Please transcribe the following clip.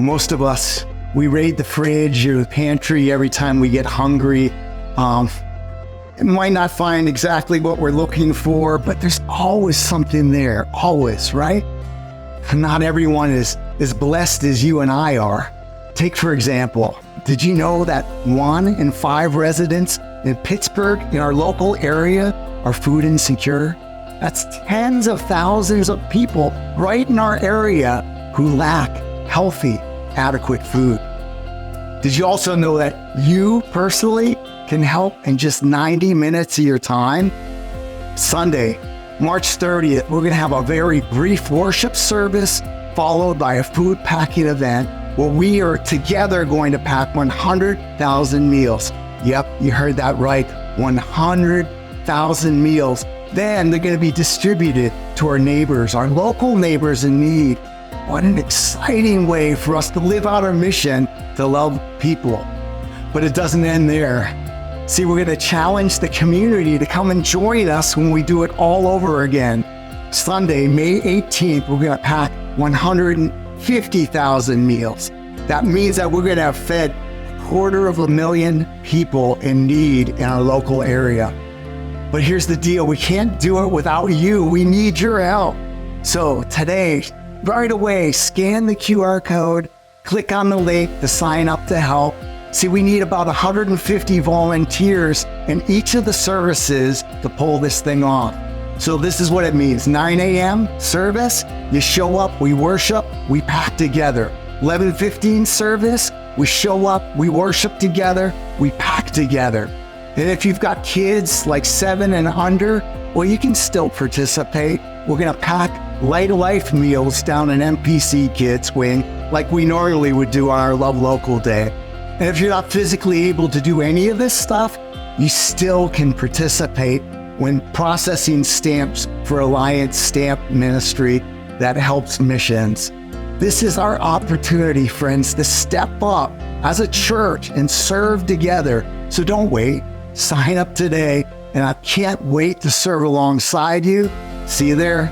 Most of us, we raid the fridge or the pantry every time we get hungry. Might not find exactly what we're looking for, but there's always something there, always, right? Not everyone is as blessed as you and I are. Take, for example, did you know that 1 in 5 residents in Pittsburgh, in our local area, are food insecure? That's tens of thousands of people right in our area who lack healthy, adequate food. Did you also know that you personally can help in just 90 minutes of your time? Sunday, March 30th, we're going to have a very brief worship service followed by a food packing event where we are together going to pack 100,000 meals. Yep, you heard that right, 100,000 meals. Then they're going to be distributed to our neighbors, our local neighbors in need. What an exciting way for us to live out our mission to love people. But it doesn't end there. See, we're going to challenge the community to come and join us when we do it all over again. Sunday, May 18th, we're going to pack 150,000 meals. That means that we're going to have fed 250,000 people in need in our local area. But here's the deal, we can't do it without you. We need your help. So today, right away, scan the QR code, click on the link to sign up to help. See, we need about 150 volunteers in each of the services to pull this thing off. So this is what it means. 9 a.m. service, you show up, we worship, we pack together. 11:15 service, we show up, we worship together, we pack together. And if you've got kids like 7 and under, well, you can still participate. We're gonna pack Light Life meals down in MPC Kids wing like we normally would do on our Love Local Day. And if you're not physically able to do any of this stuff, you still can participate when processing stamps for Alliance Stamp Ministry that helps missions. This is our opportunity, friends, to step up as a church and serve together. So don't wait, sign up today, and I can't wait to serve alongside you. See you there.